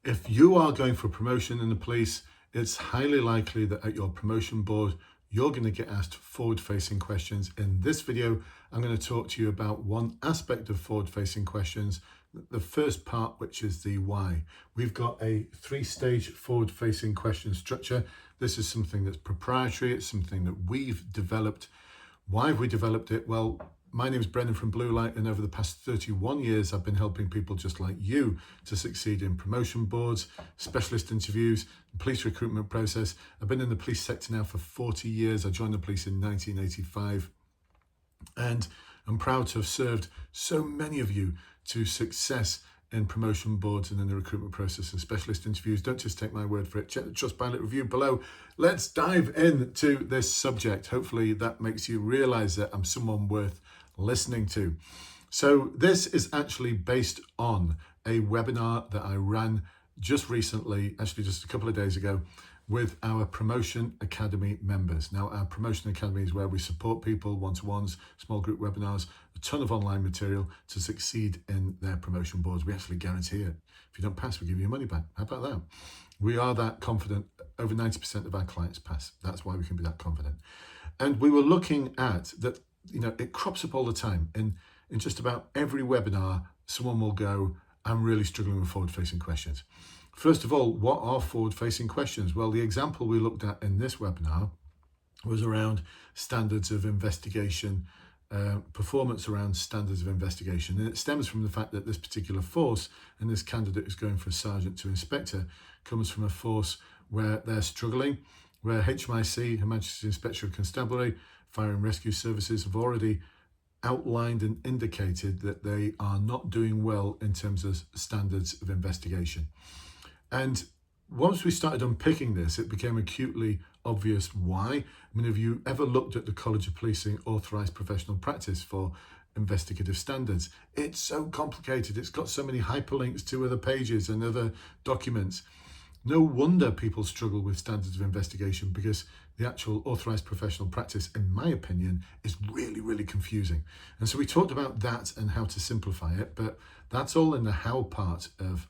If you are going for a promotion in the police, it's highly likely that at your promotion board, you're going to get asked forward-facing questions. In this video, I'm going to talk to you about one aspect of forward-facing questions, the first part, which is the why. We've got a three-stage forward-facing question structure. This is something that's proprietary. It's something that we've developed. Why have we developed it? Well, my name is Brendan from Blue Light, and over the past 31 years, I've been helping people just like you to succeed in promotion boards, specialist interviews, police recruitment process. I've been in the police sector now for 40 years. I joined the police in 1985, and I'm proud to have served so many of you to success in promotion boards and in the recruitment process and specialist interviews. Don't just take my word for it. Check the Trustpilot review below. Let's dive into this subject. Hopefully that makes you realize that I'm someone worth listening to. So this is actually based on a webinar that I ran just recently, actually just a couple of days ago, with our Promotion Academy members. Now, our Promotion Academy is where we support people, one-to-ones, small group webinars, a ton of online material to succeed in their promotion boards. We actually guarantee it. If you don't pass, we give you your money back. How about that? We are that confident. Over 90% of our clients pass. That's why we can be that confident. And we were looking at that, it crops up all the time. In just about every webinar, someone will go, I'm really struggling with forward-facing questions. First of all, what are forward-facing questions? Well, the example we looked at in this webinar was around standards of investigation, performance around standards of investigation. And it stems from the fact that this particular force, and this candidate who's going from sergeant to inspector, comes from a force where they're struggling, where HMIC, Her Majesty's Inspector of Constabulary, Fire and Rescue Services have already outlined and indicated that they are not doing well in terms of standards of investigation. And once we started unpicking this, it became acutely obvious why. I mean, have you ever looked at the College of Policing Authorised Professional Practice for investigative standards? It's so complicated. It's got so many hyperlinks to other pages and other documents. No wonder people struggle with standards of investigation, because the actual authorised professional practice, in my opinion, is really, really confusing. And so we talked about that and how to simplify it, but that's all in the how part of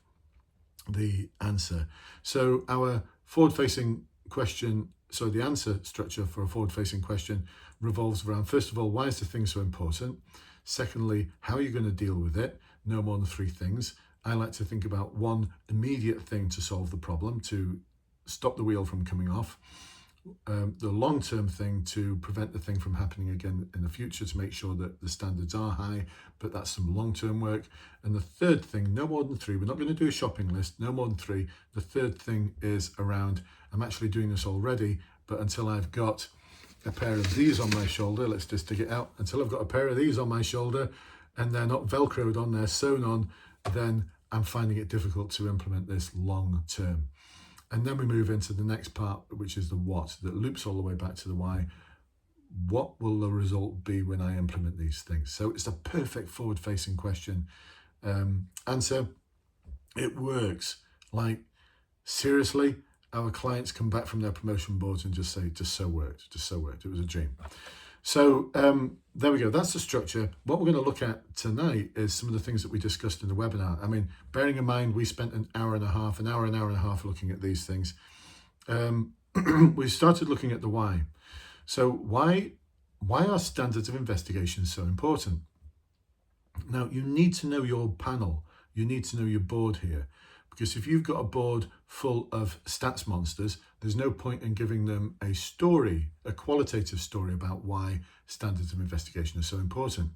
the answer. So our forward-facing question, so the answer structure for a forward-facing question revolves around, first of all, why is the thing so important? Secondly, how are you going to deal with it? No more than three things. I like to think about one immediate thing to solve the problem, to stop the wheel from coming off. The long-term thing to prevent the thing from happening again in the future, to make sure that the standards are high, but that's some long-term work. And the third thing, no more than three, we're not going to do a shopping list, no more than three. The third thing is around, I'm actually doing this already, but until I've got a pair of these on my shoulder, let's just dig it out, until I've got a pair of these on my shoulder and they're not Velcroed on, they're sewn on, then I'm finding it difficult to implement this long term. And then we move into the next part, which is the what, that loops all the way back to the why. What will the result be when I implement these things? So it's a perfect forward-facing question. Answer, it works. Like, seriously, our clients come back from their promotion boards and just say, just so worked, it was a dream. So there we go, that's the structure. What we're going to look at tonight is some of the things that we discussed in the webinar. I mean, bearing in mind, we spent an hour and a half looking at these things. We started looking at the why. So why are standards of investigation so important? Now, you need to know your panel. You need to know your board here. Because if you've got a board full of stats monsters, there's no point in giving them a story, a qualitative story about why standards of investigation are so important.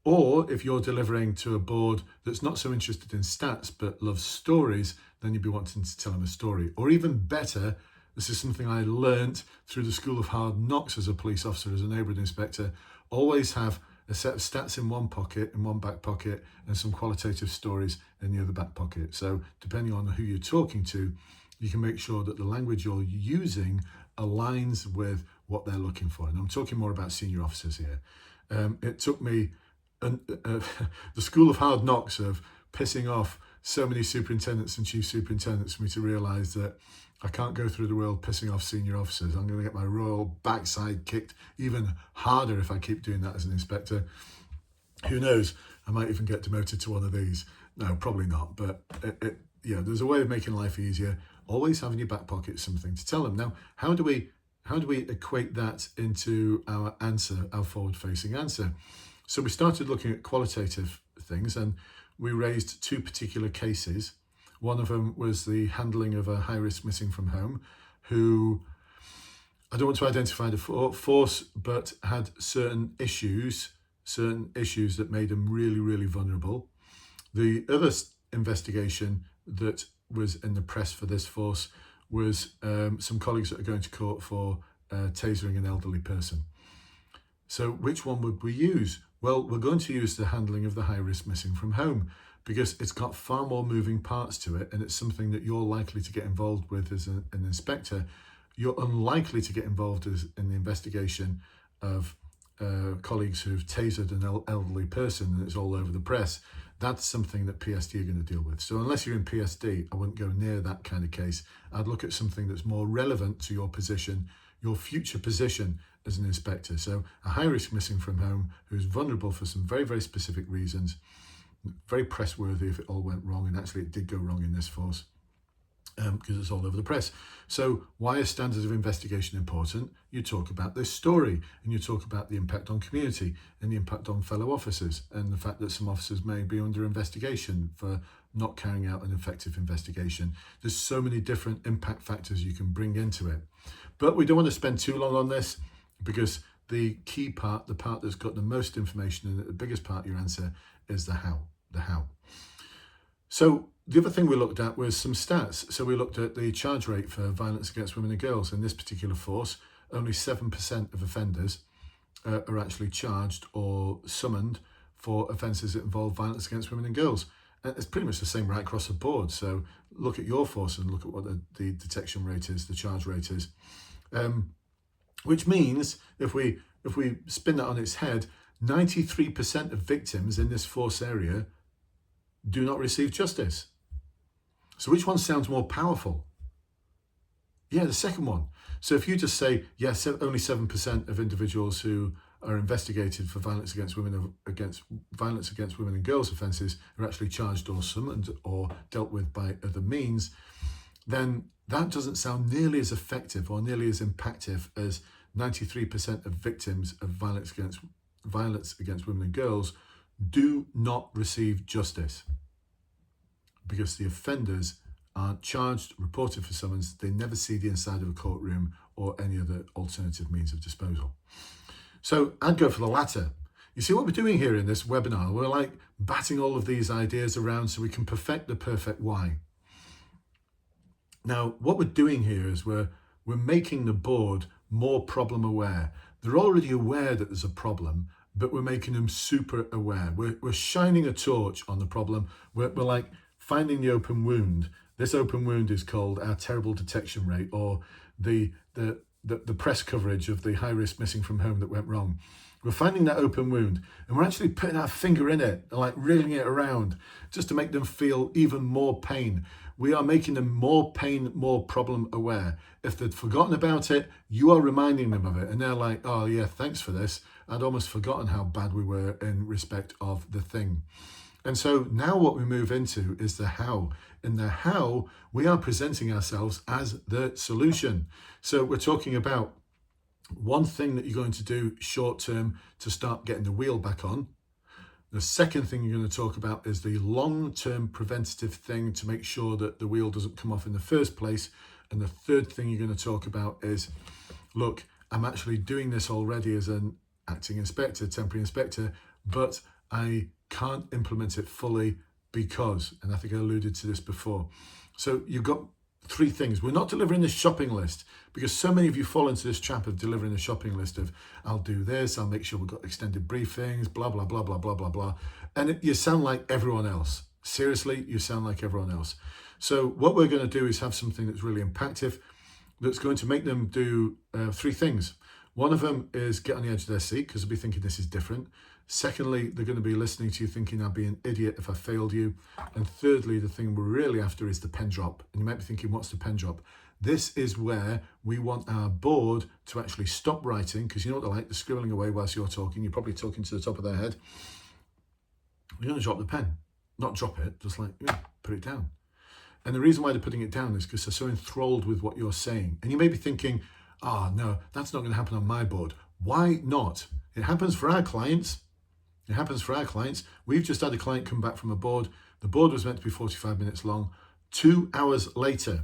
Or if you're delivering to a board that's not so interested in stats but loves stories, then you'd be wanting to tell them a story. Or even better, this is something I learned through the School of Hard Knocks as a police officer, as a neighbourhood inspector, always have a set of stats in one pocket, in one back pocket, and some qualitative stories in the other back pocket. So depending on who you're talking to, you can make sure that the language you're using aligns with what they're looking for. And I'm talking more about senior officers here. It took me the School of Hard Knocks of pissing off so many superintendents and chief superintendents for me to realise that I can't go through the world pissing off senior officers. I'm going to get my royal backside kicked even harder if I keep doing that as an inspector. Who knows? I might even get demoted to one of these. No, probably not. But yeah, there's a way of making life easier. Always have in your back pocket something to tell them. Now, how do we equate that into our answer, our forward-facing answer? So we started looking at qualitative things, and we raised two particular cases. One of them was the handling of a high-risk missing from home, who I don't want to identify the force, but had certain issues that made them really, really vulnerable. The other investigation that was in the press for this force was some colleagues that are going to court for tasering an elderly person. So which one would we use? Well, we're going to use the handling of the high-risk missing from home because it's got far more moving parts to it, and it's something that you're likely to get involved with as an inspector. You're unlikely to get involved in the investigation of colleagues who've tasered an elderly person and it's all over the press. That's something that PSD are going to deal with. So unless you're in PSD, I wouldn't go near that kind of case. I'd look at something that's more relevant to your position, your future position as an inspector. So a high-risk missing from home who's vulnerable for some very, very specific reasons, very press-worthy if it all went wrong, and actually it did go wrong in this force. Because it's all over the press. So why are standards of investigation important? You talk about this story, and you talk about the impact on community and the impact on fellow officers, and the fact that some officers may be under investigation for not carrying out an effective investigation. There's so many different impact factors you can bring into it. But we don't want to spend too long on this, because the key part, the part that's got the most information and the biggest part of your answer, is the how. So the other thing we looked at was some stats. So we looked at the charge rate for violence against women and girls. In this particular force, only 7% of offenders are actually charged or summoned for offences that involve violence against women and girls. And it's pretty much the same right across the board. So look at your force and look at what the detection rate is, the charge rate is. Which means if we spin that on its head, 93% of victims in this force area do not receive justice. So which one sounds more powerful? Yeah, the second one. So if you just say, yes, only 7% of individuals who are investigated for violence against women and girls offences are actually charged or summoned or dealt with by other means, then that doesn't sound nearly as effective or nearly as impactful as 93% of victims of violence against women and girls do not receive justice, because the offenders aren't charged, reported for summons, they never see the inside of a courtroom or any other alternative means of disposal. So I'd go for the latter. You see what we're doing here in this webinar? We're like batting all of these ideas around so we can perfect the perfect why. Now, what we're doing here is we're making the board more problem aware. They're already aware that there's a problem, but we're making them super aware. We're shining a torch on the problem. We're like finding the open wound. This open wound is called our terrible detection rate, or the press coverage of the high-risk missing from home that went wrong. We're finding that open wound, and we're actually putting our finger in it and like reeling it around just to make them feel even more pain. We are making them more pain, more problem aware. If they'd forgotten about it, you are reminding them of it. And they're like, oh yeah, thanks for this. I'd almost forgotten how bad we were in respect of the thing. And so now what we move into is the how. In the how, we are presenting ourselves as the solution. So we're talking about one thing that you're going to do short term to start getting the wheel back on. The second thing you're going to talk about is the long-term preventative thing to make sure that the wheel doesn't come off in the first place. And the third thing you're going to talk about is, look, I'm actually doing this already as an acting inspector, temporary inspector, but I can't implement it fully because, and I think I alluded to this before. So you've got three things. We're not delivering the shopping list, because so many of you fall into this trap of delivering a shopping list of, I'll do this, I'll make sure we've got extended briefings, blah, blah, blah, blah, blah, blah, blah. And you sound like everyone else. Seriously, you sound like everyone else. So what we're going to do is have something that's really impactful, that's going to make them do three things. One of them is get on the edge of their seat, because they'll be thinking this is different. Secondly, they're going to be listening to you thinking I'd be an idiot if I failed you. And thirdly, the thing we're really after is the pen drop. And you might be thinking, what's the pen drop? This is where we want our board to actually stop writing, because you know what they're like, they're scribbling away whilst you're talking. You're probably talking to the top of their head. You're going to drop the pen. Not drop it, just like, put it down. And the reason why they're putting it down is because they're so enthralled with what you're saying. And you may be thinking, oh, no, that's not going to happen on my board. Why not? It happens for our clients. It happens for our clients. We've just had a client come back from a board. The board was meant to be 45 minutes long. 2 hours later,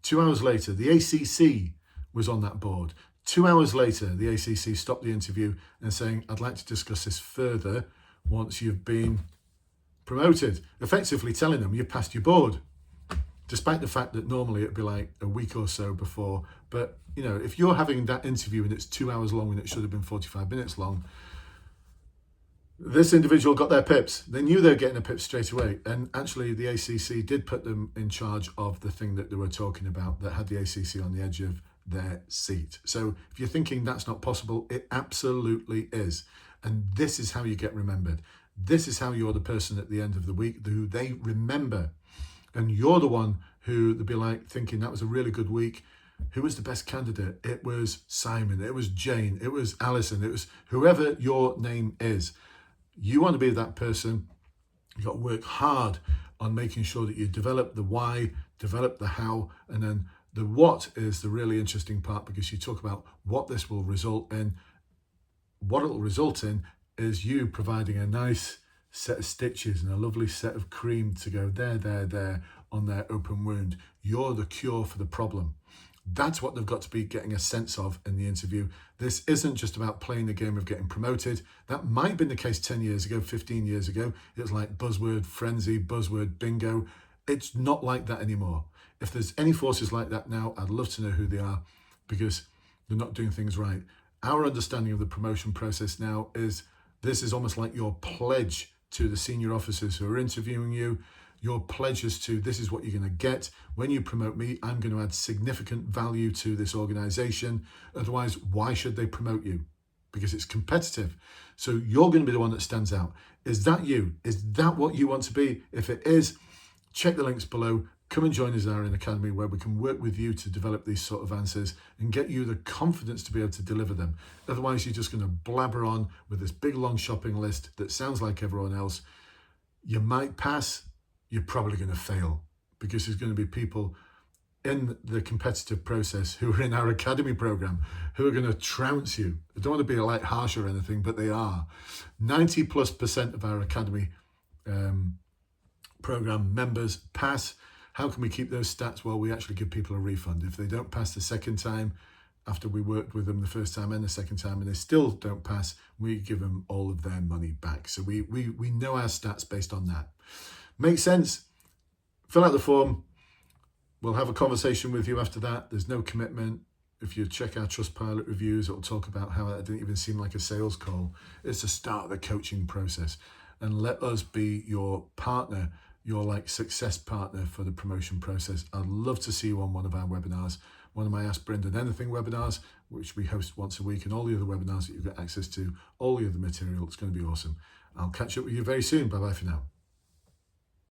the ACC was on that board. 2 hours later, the ACC stopped the interview and saying, I'd like to discuss this further once you've been promoted, effectively telling them you've passed your board, despite the fact that normally it'd be like a week or so before. But, if you're having that interview and it's 2 hours long when it should have been 45 minutes long, this individual got their pips. They knew they were getting a pip straight away. And actually, the ACC did put them in charge of the thing that they were talking about that had the ACC on the edge of their seat. So if you're thinking that's not possible, it absolutely is. And this is how you get remembered. This is how you're the person at the end of the week who they remember. And you're the one who they'll be like thinking that was a really good week. Who was the best candidate? It was Simon. It was Jane. It was Alison. It was whoever your name is. You want to be that person. You've got to work hard on making sure that you develop the why, develop the how, and then the what is the really interesting part, because you talk about what this will result in. What it will result in is you providing a nice set of stitches and a lovely set of cream to go there on their open wound. You're the cure for the problem. That's what they've got to be getting a sense of in the interview. This isn't just about playing the game of getting promoted. That might have been the case 10 years ago, 15 years ago. It was like buzzword frenzy, buzzword bingo. It's not like that anymore. If there's any forces like that now, I'd love to know who they are, because they're not doing things right. Our understanding of the promotion process now is this is almost like your pledge to the senior officers who are interviewing you. Your pledge is to, this is what you're going to get. When you promote me, I'm going to add significant value to this organization. Otherwise, why should they promote you? Because it's competitive. So you're going to be the one that stands out. Is that you? Is that what you want to be? If it is, check the links below. Come and join us in our academy where we can work with you to develop these sort of answers and get you the confidence to be able to deliver them. Otherwise, you're just going to blabber on with this big, long shopping list that sounds like everyone else. You might pass. You're probably going to fail, because there's going to be people in the competitive process who are in our academy program who are going to trounce you. I don't want to be like harsh or anything, but they are. 90+% of our academy program members pass. How can we keep those stats? Well, we actually give people a refund. If they don't pass the second time, after we worked with them the first time and the second time, and they still don't pass, we give them all of their money back. So we know our stats based on that. Makes sense? Fill out the form. We'll have a conversation with you after that. There's no commitment. If you check our Trustpilot reviews, it'll talk about how that didn't even seem like a sales call. It's the start of the coaching process. And let us be your partner, your success partner for the promotion process. I'd love to see you on one of our webinars, one of my Ask Brendan Anything webinars, which we host once a week, and all the other webinars that you get access to, all the other material. It's going to be awesome. I'll catch up with you very soon. Bye-bye for now.